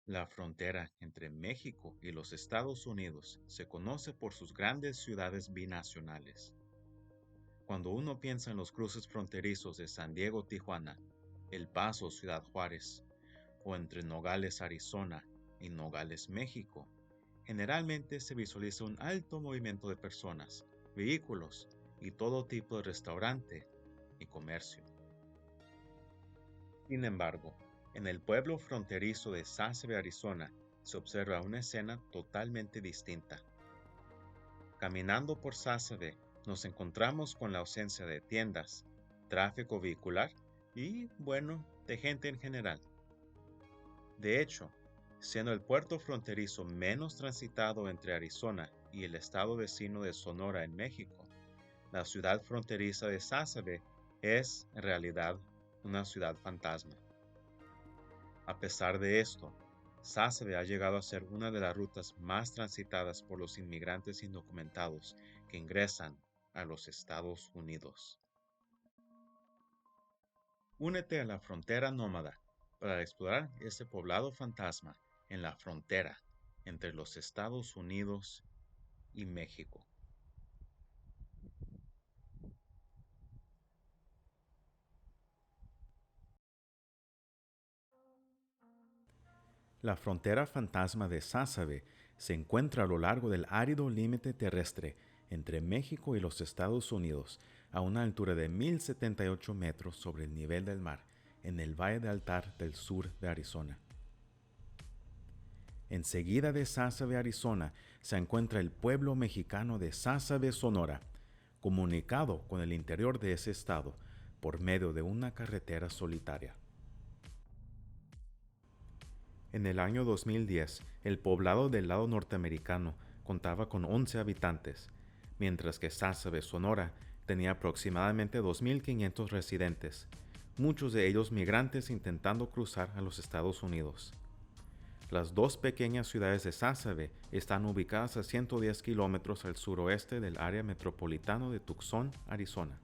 La frontera entre México y los Estados Unidos se conoce por sus grandes ciudades binacionales. Cuando uno piensa en los cruces fronterizos de San Diego-Tijuana, El Paso, Ciudad Juárez, o entre Nogales, Arizona y Nogales, México, generalmente se visualiza un alto movimiento de personas, vehículos y todo tipo de restaurante y comercio. Sin embargo, en el pueblo fronterizo de Sácave, Arizona, se observa una escena totalmente distinta. Caminando por Sácave, nos encontramos con la ausencia de tiendas, tráfico vehicular y, bueno, de gente en general. De hecho, siendo el puerto fronterizo menos transitado entre Arizona y el estado vecino de Sonora en México, la ciudad fronteriza de Sácave es, en realidad, una ciudad fantasma. A pesar de esto, Sácave ha llegado a ser una de las rutas más transitadas por los inmigrantes indocumentados que ingresan a los Estados Unidos. Únete a la Frontera Nómada para explorar este poblado fantasma en la frontera entre los Estados Unidos y México. La frontera fantasma de Sázabe se encuentra a lo largo del árido límite terrestre entre México y los Estados Unidos, a una altura de 1078 metros sobre el nivel del mar, en el Valle de Altar del sur de Arizona. Enseguida de Sázabe, Arizona, se encuentra el pueblo mexicano de Sázabe, Sonora, comunicado con el interior de ese estado por medio de una carretera solitaria. En el año 2010, el poblado del lado norteamericano contaba con 11 habitantes, mientras que Sázabe, Sonora, tenía aproximadamente 2.500 residentes, muchos de ellos migrantes intentando cruzar a los Estados Unidos. Las dos pequeñas ciudades de Sázabe están ubicadas a 110 kilómetros al suroeste del área metropolitana de Tucson, Arizona.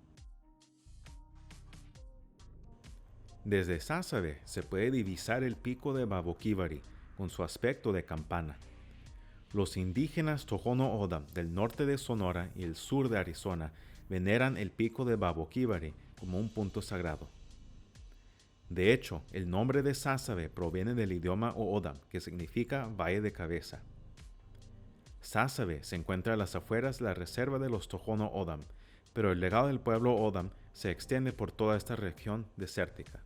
Desde Sázabe se puede divisar el pico de Baboquíbari, con su aspecto de campana. Los indígenas Tohono O'odham del norte de Sonora y el sur de Arizona veneran el pico de Baboquíbari como un punto sagrado. De hecho, el nombre de Sázabe proviene del idioma O'odham, que significa valle de cabeza. Sázabe se encuentra a las afueras de la reserva de los Tohono O'odham, pero el legado del pueblo O'odham se extiende por toda esta región desértica.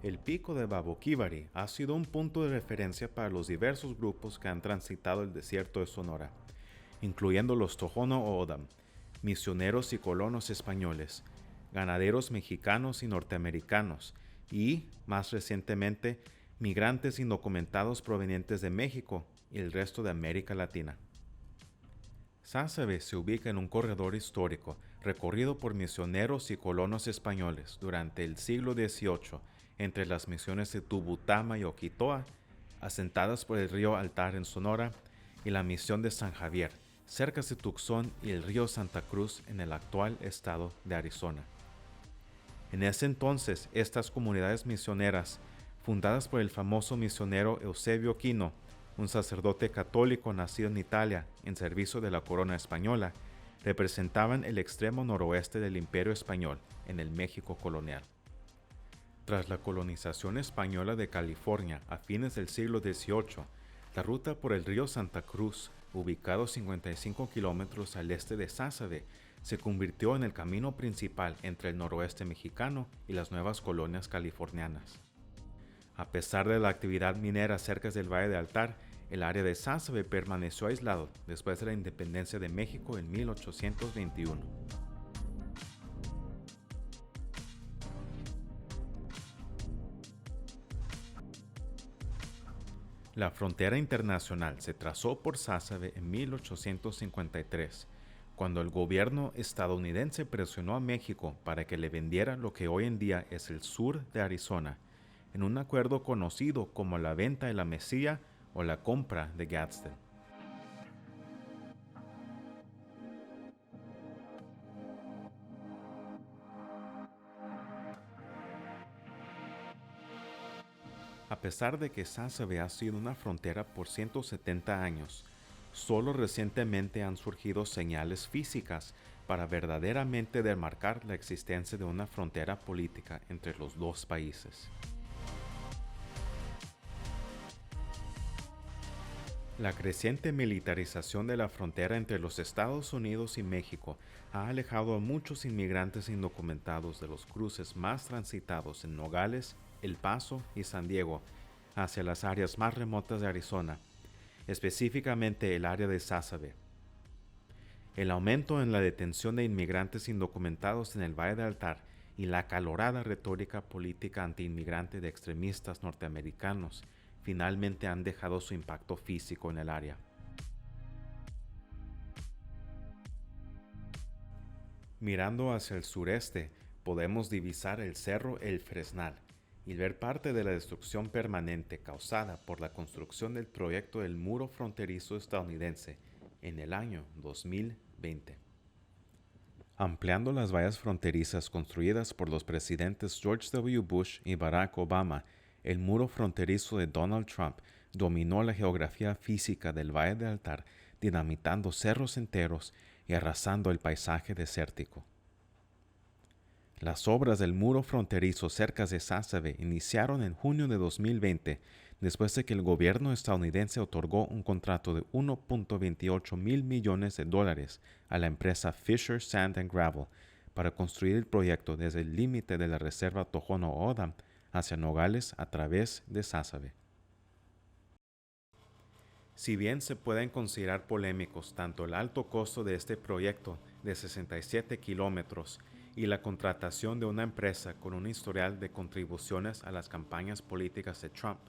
El pico de Baboquíbari ha sido un punto de referencia para los diversos grupos que han transitado el desierto de Sonora, incluyendo los Tohono O'odham, misioneros y colonos españoles, ganaderos mexicanos y norteamericanos, y, más recientemente, migrantes indocumentados provenientes de México y el resto de América Latina. Sázabe se ubica en un corredor histórico recorrido por misioneros y colonos españoles durante el siglo XVIII entre las misiones de Tubutama y Oquitoa, asentadas por el río Altar en Sonora, y la misión de San Javier, cerca de Tucson y el río Santa Cruz en el actual estado de Arizona. En ese entonces, estas comunidades misioneras, fundadas por el famoso misionero Eusebio Kino, un sacerdote católico nacido en Italia en servicio de la corona española, representaban el extremo noroeste del Imperio Español en el México colonial. Tras la colonización española de California a fines del siglo XVIII, la ruta por el río Santa Cruz, ubicado 55 kilómetros al este de Sázabe, se convirtió en el camino principal entre el noroeste mexicano y las nuevas colonias californianas. A pesar de la actividad minera cerca del Valle de Altar, el área de Sázabe permaneció aislado después de la independencia de México en 1821. La frontera internacional se trazó por Sázabe en 1853, cuando el gobierno estadounidense presionó a México para que le vendiera lo que hoy en día es el sur de Arizona, en un acuerdo conocido como la venta de la Mesía o la compra de Gadsden. A pesar de que Sásabe ha sido una frontera por 170 años, solo recientemente han surgido señales físicas para verdaderamente demarcar la existencia de una frontera política entre los dos países. La creciente militarización de la frontera entre los Estados Unidos y México ha alejado a muchos inmigrantes indocumentados de los cruces más transitados en Nogales, El Paso y San Diego hacia las áreas más remotas de Arizona, específicamente el área de Sásabe. El aumento en la detención de inmigrantes indocumentados en el Valle del Altar y la acalorada retórica política antiinmigrante de extremistas norteamericanos finalmente han dejado su impacto físico en el área. Mirando hacia el sureste, podemos divisar el cerro El Fresnal y ver parte de la destrucción permanente causada por la construcción del proyecto del muro fronterizo estadounidense en el año 2020. Ampliando las vallas fronterizas construidas por los presidentes George W. Bush y Barack Obama, el muro fronterizo de Donald Trump dominó la geografía física del Valle del Altar, dinamitando cerros enteros y arrasando el paisaje desértico. Las obras del muro fronterizo cerca de Sásabe iniciaron en junio de 2020, después de que el gobierno estadounidense otorgó un contrato de $1.28 mil millones a la empresa Fisher Sand and Gravel para construir el proyecto desde el límite de la reserva Tohono O'odham hacia Nogales a través de Sásabe. Si bien se pueden considerar polémicos tanto el alto costo de este proyecto de 67 kilómetros y la contratación de una empresa con un historial de contribuciones a las campañas políticas de Trump,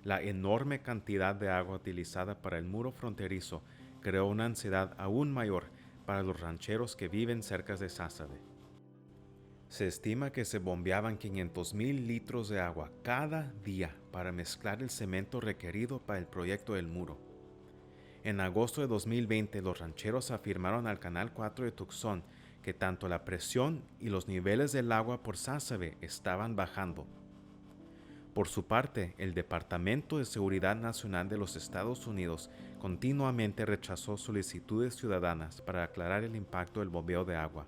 la enorme cantidad de agua utilizada para el muro fronterizo creó una ansiedad aún mayor para los rancheros que viven cerca de Sásabe. Se estima que se bombeaban 500,000 litros de agua cada día para mezclar el cemento requerido para el proyecto del muro. En agosto de 2020, los rancheros afirmaron al Canal 4 de Tucson que tanto la presión y los niveles del agua por Sásabe estaban bajando. Por su parte, el Departamento de Seguridad Nacional de los Estados Unidos continuamente rechazó solicitudes ciudadanas para aclarar el impacto del bombeo de agua.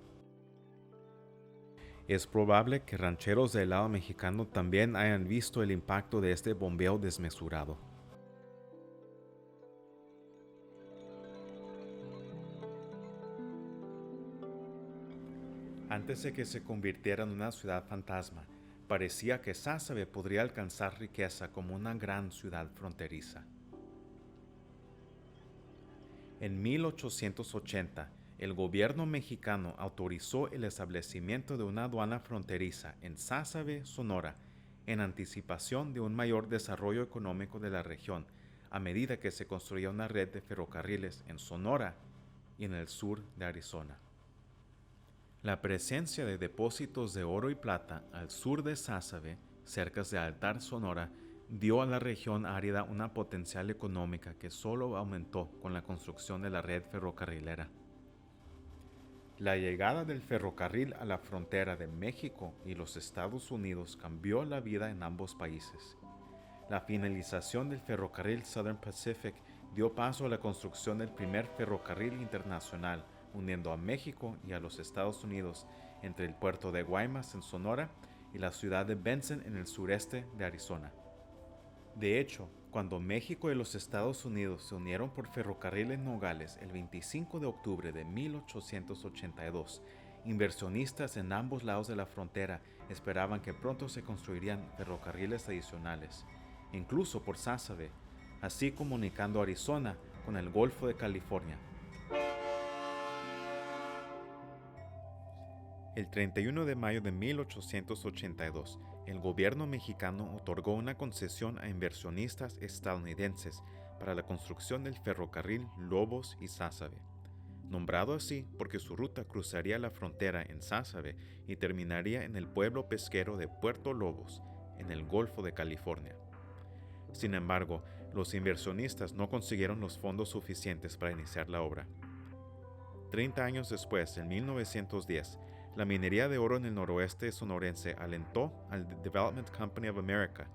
Es probable que rancheros del lado mexicano también hayan visto el impacto de este bombeo desmesurado. Antes de que se convirtiera en una ciudad fantasma, parecía que Sásabe podría alcanzar riqueza como una gran ciudad fronteriza. En 1880, el gobierno mexicano autorizó el establecimiento de una aduana fronteriza en Sásabe, Sonora, en anticipación de un mayor desarrollo económico de la región, a medida que se construía una red de ferrocarriles en Sonora y en el sur de Arizona. La presencia de depósitos de oro y plata al sur de Sásabe, cerca de Altar, Sonora, dio a la región árida una potencial económica que solo aumentó con la construcción de la red ferrocarrilera. La llegada del ferrocarril a la frontera de México y los Estados Unidos cambió la vida en ambos países. La finalización del ferrocarril Southern Pacific dio paso a la construcción del primer ferrocarril internacional, uniendo a México y a los Estados Unidos entre el puerto de Guaymas en Sonora y la ciudad de Benson en el sureste de Arizona. De hecho, cuando México y los Estados Unidos se unieron por ferrocarril en Nogales el 25 de octubre de 1882, inversionistas en ambos lados de la frontera esperaban que pronto se construirían ferrocarriles adicionales, incluso por Sásabe, así comunicando Arizona con el Golfo de California. El 31 de mayo de 1882, el gobierno mexicano otorgó una concesión a inversionistas estadounidenses para la construcción del ferrocarril Lobos y Sásabe, nombrado así porque su ruta cruzaría la frontera en Sásabe y terminaría en el pueblo pesquero de Puerto Lobos, en el Golfo de California. Sin embargo, los inversionistas no consiguieron los fondos suficientes para iniciar la obra. 30 años después, en 1910, la minería de oro en el noroeste sonorense alentó al Development Company of America,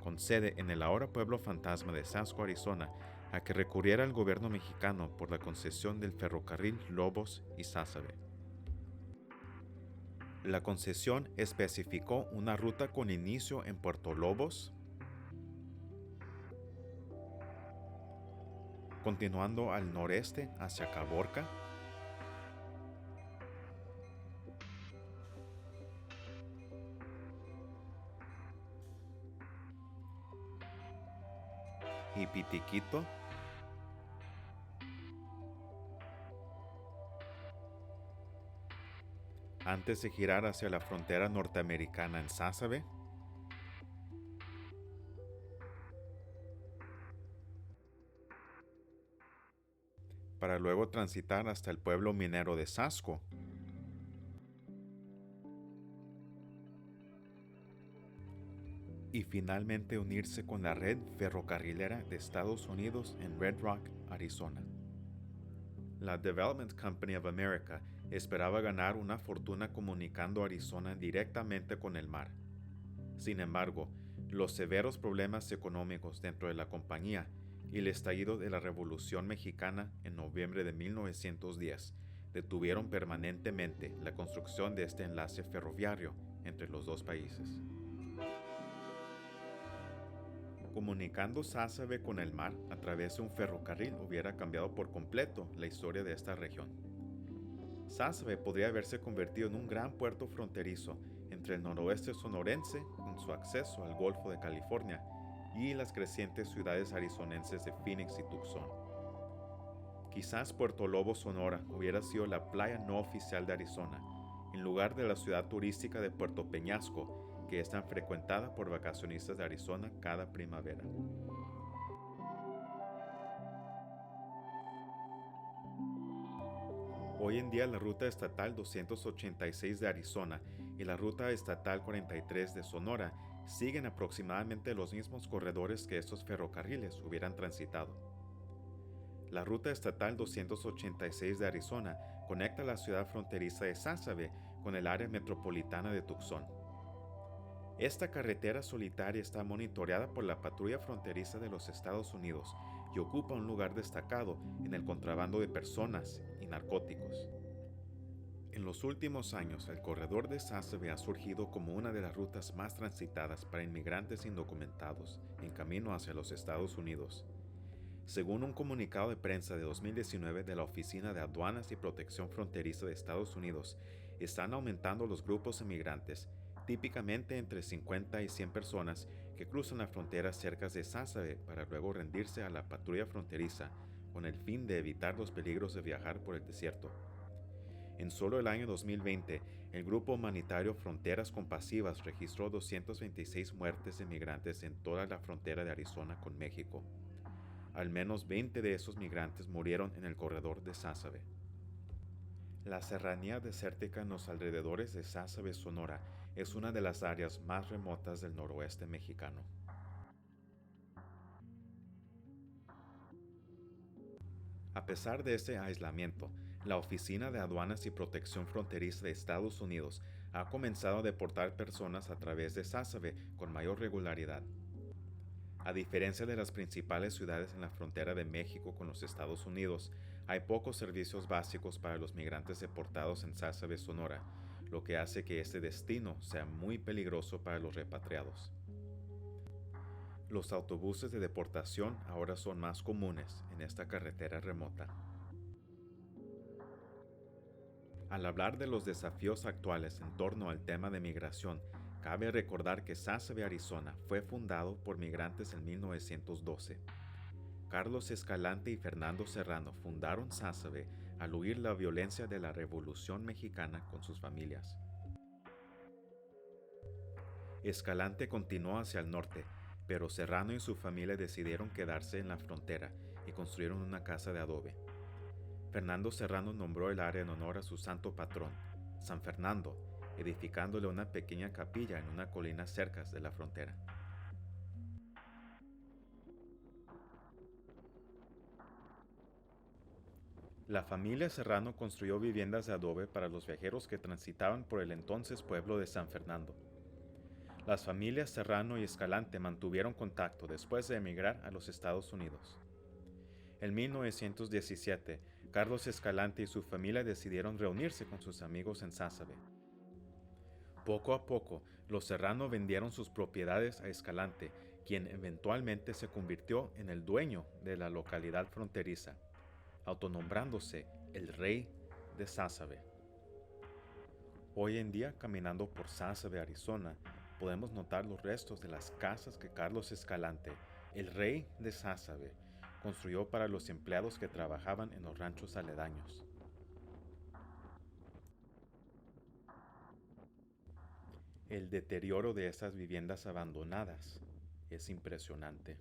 con sede en el ahora pueblo fantasma de Sasko, Arizona, a que recurriera al gobierno mexicano por la concesión del ferrocarril Lobos y Sázabe. La concesión especificó una ruta con inicio en Puerto Lobos, continuando al noreste hacia Caborca, y Pitiquito, antes de girar hacia la frontera norteamericana en Sázabe, para luego transitar hasta el pueblo minero de Sasko, y finalmente unirse con la red ferrocarrilera de Estados Unidos en Red Rock, Arizona. La Development Company of America esperaba ganar una fortuna comunicando Arizona directamente con el mar. Sin embargo, los severos problemas económicos dentro de la compañía y el estallido de la Revolución Mexicana en noviembre de 1910 detuvieron permanentemente la construcción de este enlace ferroviario entre los dos países. Comunicando Sázabe con el mar a través de un ferrocarril hubiera cambiado por completo la historia de esta región. Sázabe podría haberse convertido en un gran puerto fronterizo entre el noroeste sonorense, con su acceso al Golfo de California, y las crecientes ciudades arizonenses de Phoenix y Tucson. Quizás Puerto Lobo, Sonora, hubiera sido la playa no oficial de Arizona, en lugar de la ciudad turística de Puerto Peñasco, que es tan frecuentada por vacacionistas de Arizona cada primavera. Hoy en día la Ruta Estatal 286 de Arizona y la Ruta Estatal 43 de Sonora siguen aproximadamente los mismos corredores que estos ferrocarriles hubieran transitado. La Ruta Estatal 286 de Arizona conecta la ciudad fronteriza de Sázabe con el área metropolitana de Tucson. Esta carretera solitaria está monitoreada por la patrulla fronteriza de los Estados Unidos y ocupa un lugar destacado en el contrabando de personas y narcóticos. En los últimos años, el corredor de Sázabe ha surgido como una de las rutas más transitadas para inmigrantes indocumentados en camino hacia los Estados Unidos. Según un comunicado de prensa de 2019 de la Oficina de Aduanas y Protección Fronteriza de Estados Unidos, están aumentando los grupos inmigrantes, típicamente entre 50 y 100 personas, que cruzan la frontera cerca de Sázabe para luego rendirse a la patrulla fronteriza con el fin de evitar los peligros de viajar por el desierto. En solo el año 2020, el grupo humanitario Fronteras Compasivas registró 226 muertes de migrantes en toda la frontera de Arizona con México. Al menos 20 de esos migrantes murieron en el corredor de Sázabe. La serranía desértica en los alrededores de Sázabe, Sonora, es una de las áreas más remotas del noroeste mexicano. A pesar de ese aislamiento, la Oficina de Aduanas y Protección Fronteriza de Estados Unidos ha comenzado a deportar personas a través de Sázabe con mayor regularidad. A diferencia de las principales ciudades en la frontera de México con los Estados Unidos, hay pocos servicios básicos para los migrantes deportados en Sázabe, Sonora, lo que hace que este destino sea muy peligroso para los repatriados. Los autobuses de deportación ahora son más comunes en esta carretera remota. Al hablar de los desafíos actuales en torno al tema de migración, cabe recordar que Sázabe, Arizona, fue fundado por migrantes en 1912. Carlos Escalante y Fernando Serrano fundaron Sázabe al huir la violencia de la Revolución Mexicana con sus familias. Escalante continuó hacia el norte, pero Serrano y su familia decidieron quedarse en la frontera y construyeron una casa de adobe. Fernando Serrano nombró el área en honor a su santo patrón, San Fernando, edificándole una pequeña capilla en una colina cerca de la frontera. La familia Serrano construyó viviendas de adobe para los viajeros que transitaban por el entonces pueblo de San Fernando. Las familias Serrano y Escalante mantuvieron contacto después de emigrar a los Estados Unidos. En 1917, Carlos Escalante y su familia decidieron reunirse con sus amigos en Sázabe. Poco a poco, los Serrano vendieron sus propiedades a Escalante, quien eventualmente se convirtió en el dueño de la localidad fronteriza, autonombrándose el Rey de Sázabe. Hoy en día, caminando por Sázabe, Arizona, podemos notar los restos de las casas que Carlos Escalante, el Rey de Sázabe, construyó para los empleados que trabajaban en los ranchos aledaños. El deterioro de estas viviendas abandonadas es impresionante.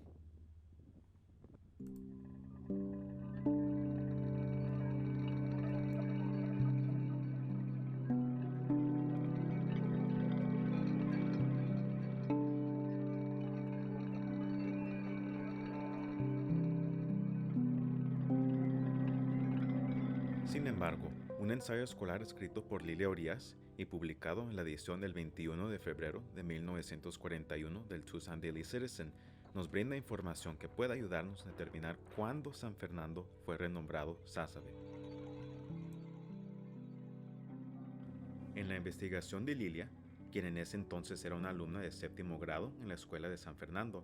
Sin embargo, un ensayo escolar escrito por Lilia Orías y publicado en la edición del 21 de febrero de 1941 del Tucson Daily Citizen nos brinda información que puede ayudarnos a determinar cuándo San Fernando fue renombrado Sázabe. En la investigación de Lilia, quien en ese entonces era una alumna de séptimo grado en la escuela de San Fernando,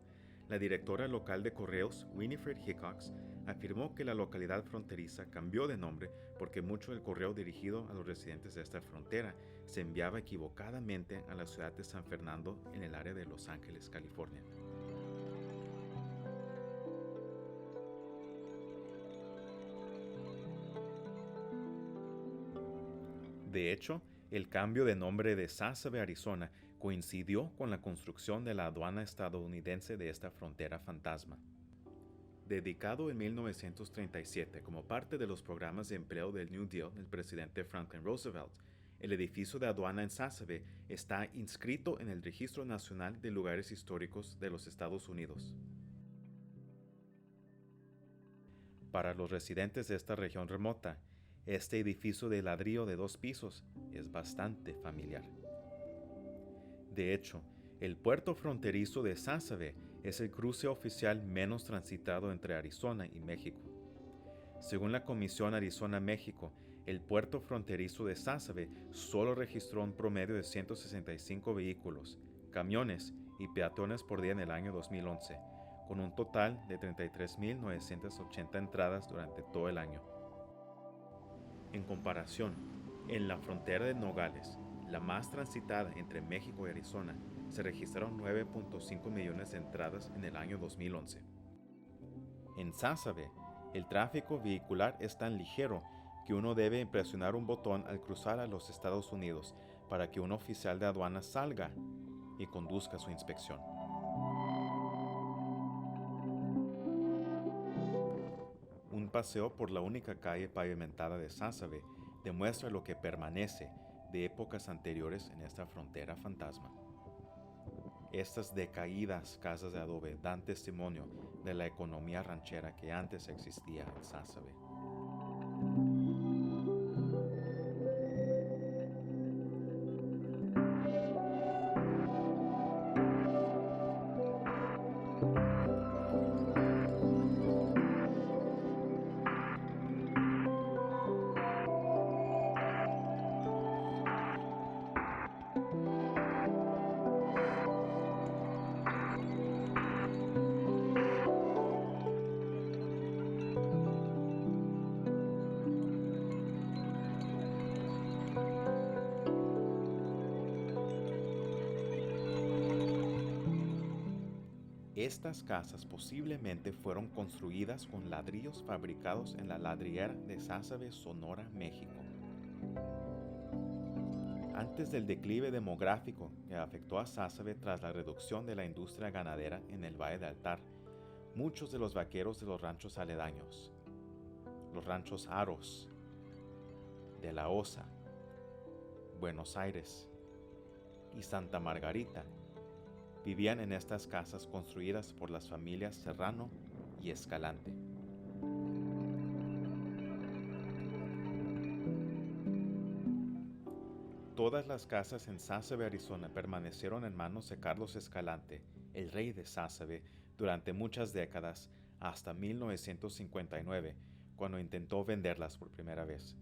la directora local de correos, Winifred Hickox, afirmó que la localidad fronteriza cambió de nombre porque mucho del correo dirigido a los residentes de esta frontera se enviaba equivocadamente a la ciudad de San Fernando en el área de Los Ángeles, California. De hecho, el cambio de nombre de Sázabe, Arizona, coincidió con la construcción de la aduana estadounidense de esta frontera fantasma. Dedicado en 1937 como parte de los programas de empleo del New Deal del presidente Franklin Roosevelt, el edificio de aduana en Sázabe está inscrito en el Registro Nacional de Lugares Históricos de los Estados Unidos. Para los residentes de esta región remota, este edificio de ladrillo de 2 pisos es bastante familiar. De hecho, el puerto fronterizo de Sázabe es el cruce oficial menos transitado entre Arizona y México. Según la Comisión Arizona-México, el puerto fronterizo de Sázabe solo registró un promedio de 165 vehículos, camiones y peatones por día en el año 2011, con un total de 33.980 entradas durante todo el año. En comparación, en la frontera de Nogales, la más transitada entre México y Arizona, se registraron 9.5 millones de entradas en el año 2011. En Sázabe, el tráfico vehicular es tan ligero que uno debe presionar un botón al cruzar a los Estados Unidos para que un oficial de aduana salga y conduzca su inspección. Un paseo por la única calle pavimentada de Sázabe demuestra lo que permanece de épocas anteriores en esta frontera fantasma. Estas decaídas casas de adobe dan testimonio de la economía ranchera que antes existía en Sázabe. Estas casas posiblemente fueron construidas con ladrillos fabricados en la ladrillera de Sázabe, Sonora, México. Antes del declive demográfico que afectó a Sázabe tras la reducción de la industria ganadera en el Valle de Altar, muchos de los vaqueros de los ranchos aledaños, los ranchos Aros, de la Osa, Buenos Aires y Santa Margarita, vivían en estas casas construidas por las familias Serrano y Escalante. Todas las casas en Sásabe, Arizona, permanecieron en manos de Carlos Escalante, el rey de Sásabe, durante muchas décadas, hasta 1959, cuando intentó venderlas por primera vez.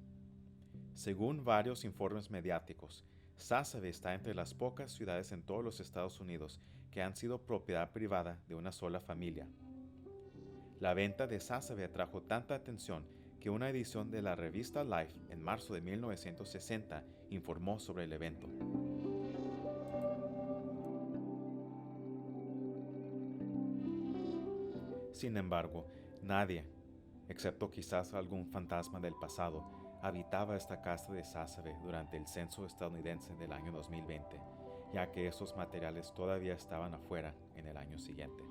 Según varios informes mediáticos, Sásabe está entre las pocas ciudades en todos los Estados Unidos que han sido propiedad privada de una sola familia. La venta de Sásabe atrajo tanta atención que una edición de la revista Life en marzo de 1960 informó sobre el evento. Sin embargo, nadie, excepto quizás algún fantasma del pasado, habitaba esta casa de Sásabe durante el censo estadounidense del año 2020, ya que esos materiales todavía estaban afuera en el año siguiente.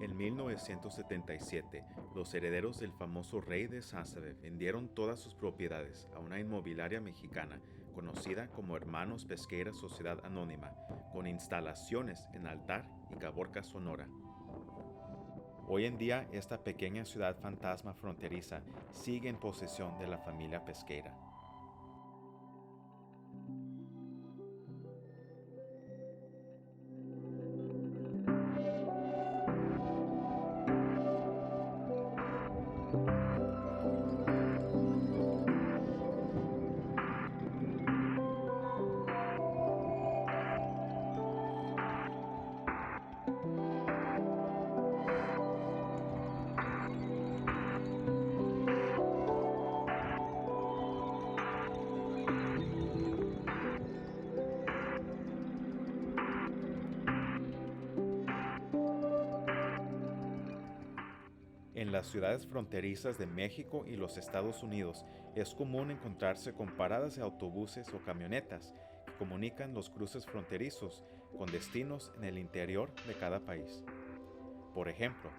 En 1977, los herederos del famoso rey de Sásabe vendieron todas sus propiedades a una inmobiliaria mexicana conocida como Hermanos Pesqueira Sociedad Anónima, con instalaciones en Altar y Caborca, Sonora. Hoy en día, esta pequeña ciudad fantasma fronteriza sigue en posesión de la familia Pesqueira. En las ciudades fronterizas de México y los Estados Unidos es común encontrarse con paradas de autobuses o camionetas que comunican los cruces fronterizos con destinos en el interior de cada país. Por ejemplo,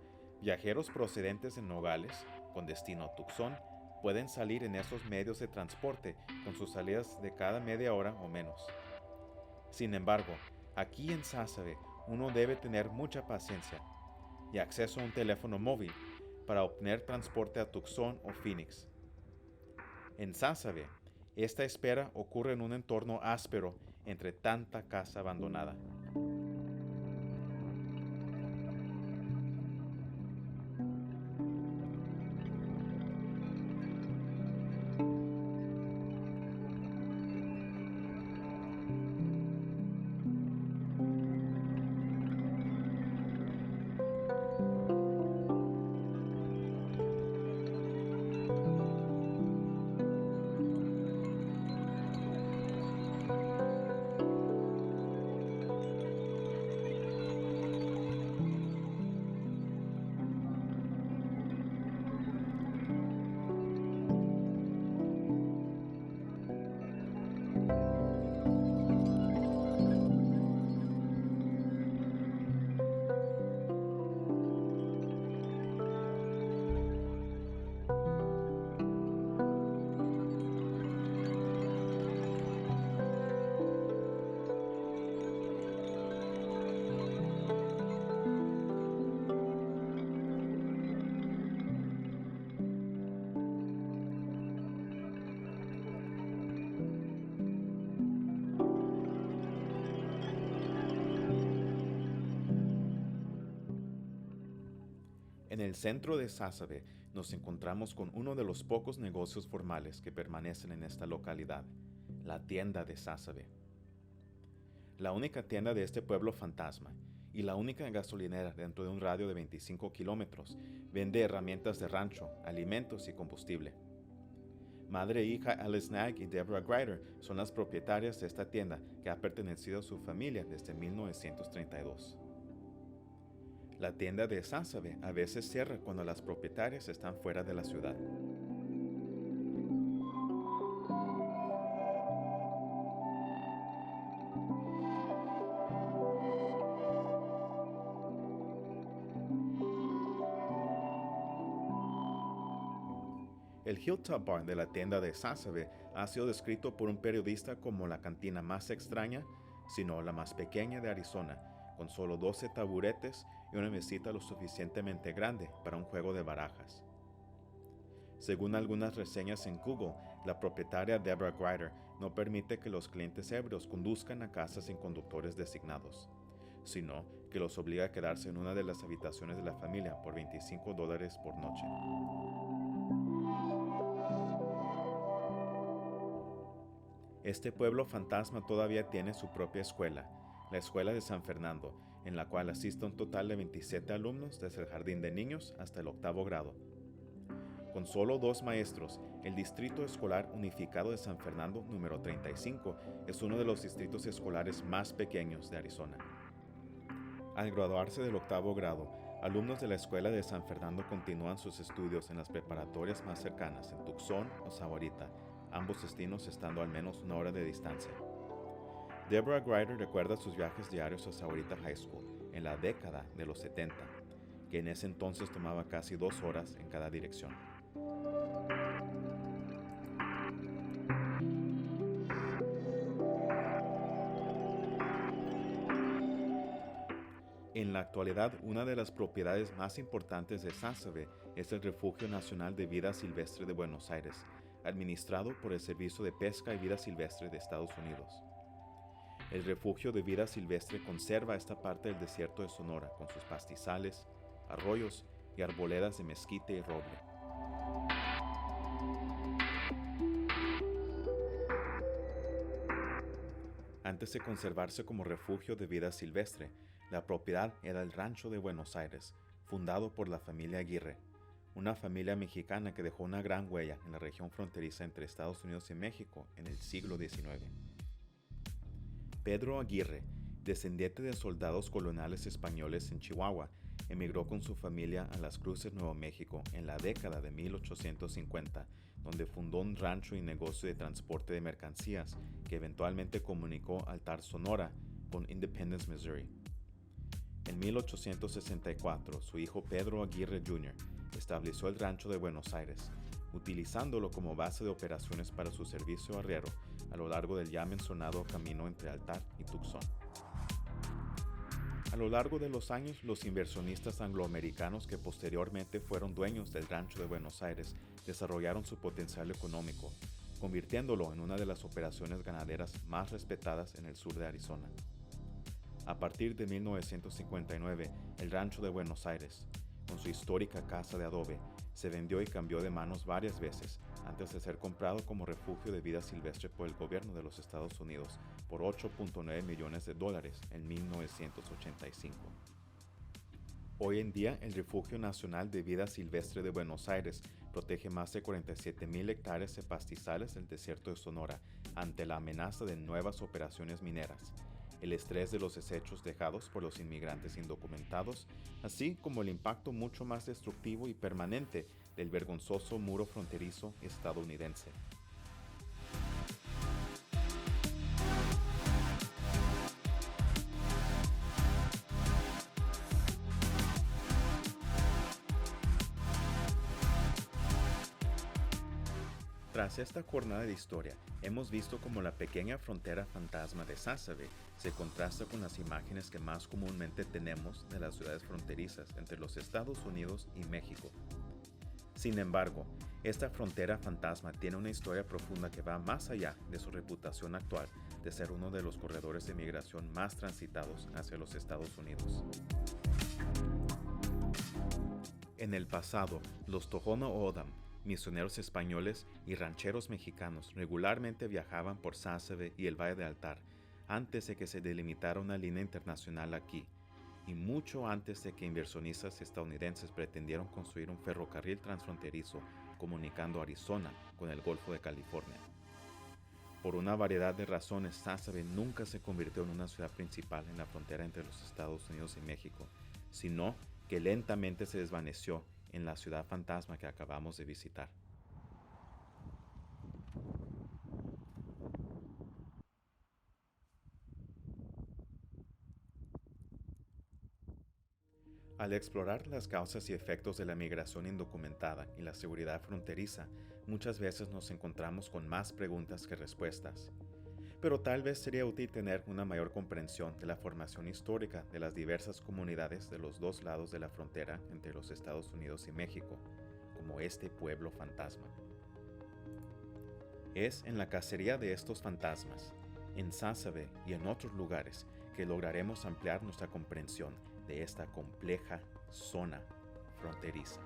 viajeros procedentes de Nogales, con destino a Tucson, pueden salir en esos medios de transporte con sus salidas de cada media hora o menos. Sin embargo, aquí en Sásabe uno debe tener mucha paciencia y acceso a un teléfono móvil para obtener transporte a Tucson o Phoenix. En Sásabe, esta espera ocurre en un entorno áspero entre tanta casa abandonada. En el centro de Sásabe nos encontramos con uno de los pocos negocios formales que permanecen en esta localidad, la tienda de Sásabe. La única tienda de este pueblo fantasma y la única gasolinera dentro de un radio de 25 kilómetros vende herramientas de rancho, alimentos y combustible. Madre e hija Alice Nag y Deborah Grider son las propietarias de esta tienda que ha pertenecido a su familia desde 1932. La tienda de Sásabe a veces cierra cuando las propietarias están fuera de la ciudad. El Hilltop Bar de la tienda de Sásabe ha sido descrito por un periodista como la cantina más extraña, si no la más pequeña de Arizona, con solo 12 taburetes y una mesita lo suficientemente grande para un juego de barajas. Según algunas reseñas en Google, la propietaria Deborah Grider no permite que los clientes ebrios conduzcan a casa sin conductores designados, sino que los obliga a quedarse en una de las habitaciones de la familia por $25 por noche. Este pueblo fantasma todavía tiene su propia escuela, la Escuela de San Fernando, en la cual asiste un total de 27 alumnos desde el jardín de niños hasta el 8º grado. Con solo 2 maestros, el Distrito Escolar Unificado de San Fernando número 35 es uno de los distritos escolares más pequeños de Arizona. Al graduarse del 8º grado, alumnos de la Escuela de San Fernando continúan sus estudios en las preparatorias más cercanas en Tucson o Sahuarita, ambos destinos estando al menos 1 hora de distancia. Deborah Grider recuerda sus viajes diarios a Sahuarita High School en la década de los 70, que en ese entonces tomaba casi 2 horas en cada dirección. En la actualidad, una de las propiedades más importantes de Sásabe es el Refugio Nacional de Vida Silvestre de Buenos Aires, administrado por el Servicio de Pesca y Vida Silvestre de Estados Unidos. El Refugio de Vida Silvestre conserva esta parte del desierto de Sonora con sus pastizales, arroyos y arboledas de mezquite y roble. Antes de conservarse como refugio de vida silvestre, la propiedad era el Rancho de Buenos Aires, fundado por la familia Aguirre, una familia mexicana que dejó una gran huella en la región fronteriza entre Estados Unidos y México en el siglo XIX. Pedro Aguirre, descendiente de soldados coloniales españoles en Chihuahua, emigró con su familia a Las Cruces, Nuevo México, en la década de 1850, donde fundó un rancho y negocio de transporte de mercancías que eventualmente comunicó Altar, Sonora, con Independence, Missouri. En 1864, su hijo Pedro Aguirre Jr. estableció el Rancho de Buenos Aires, utilizándolo como base de operaciones para su servicio arriero a lo largo del ya mencionado camino entre Altar y Tucson. A lo largo de los años, los inversionistas angloamericanos que posteriormente fueron dueños del Rancho de Buenos Aires desarrollaron su potencial económico, convirtiéndolo en una de las operaciones ganaderas más respetadas en el sur de Arizona. A partir de 1959, el Rancho de Buenos Aires, con su histórica casa de adobe, se vendió y cambió de manos varias veces antes de ser comprado como refugio de vida silvestre por el gobierno de los Estados Unidos por $8.9 millones en 1985. Hoy en día, el Refugio Nacional de Vida Silvestre de Buenos Aires protege más de 47,000 hectáreas de pastizales del desierto de Sonora ante la amenaza de nuevas operaciones mineras, el estrés de los desechos dejados por los inmigrantes indocumentados, así como el impacto mucho más destructivo y permanente del vergonzoso muro fronterizo estadounidense. Tras esta jornada de historia, hemos visto cómo la pequeña frontera fantasma de Sásabe se contrasta con las imágenes que más comúnmente tenemos de las ciudades fronterizas entre los Estados Unidos y México. Sin embargo, esta frontera fantasma tiene una historia profunda que va más allá de su reputación actual de ser uno de los corredores de migración más transitados hacia los Estados Unidos. En el pasado, los Tohono O'odham, misioneros españoles y rancheros mexicanos regularmente viajaban por Sásabe y el Valle de Altar antes de que se delimitara una línea internacional aquí, y mucho antes de que inversionistas estadounidenses pretendieran construir un ferrocarril transfronterizo comunicando Arizona con el Golfo de California. Por una variedad de razones, Sásabe nunca se convirtió en una ciudad principal en la frontera entre los Estados Unidos y México, sino que lentamente se desvaneció en la ciudad fantasma que acabamos de visitar. Al explorar las causas y efectos de la migración indocumentada y la seguridad fronteriza, muchas veces nos encontramos con más preguntas que respuestas. Pero tal vez sería útil tener una mayor comprensión de la formación histórica de las diversas comunidades de los dos lados de la frontera entre los Estados Unidos y México, como este pueblo fantasma. Es en la cacería de estos fantasmas, en Sásabe y en otros lugares, que lograremos ampliar nuestra comprensión de esta compleja zona fronteriza.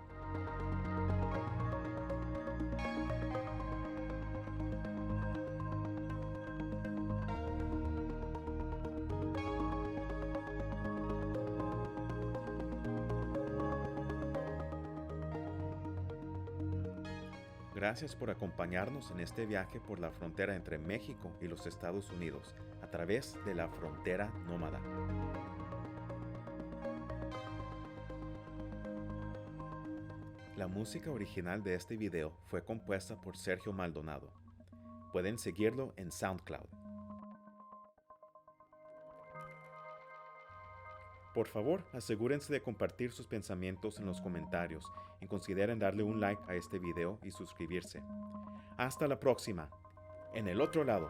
Gracias por acompañarnos en este viaje por la frontera entre México y los Estados Unidos a través de la frontera nómada. La música original de este video fue compuesta por Sergio Maldonado. Pueden seguirlo en SoundCloud. Por favor, asegúrense de compartir sus pensamientos en los comentarios y consideren darle un like a este video y suscribirse. Hasta la próxima, en el otro lado.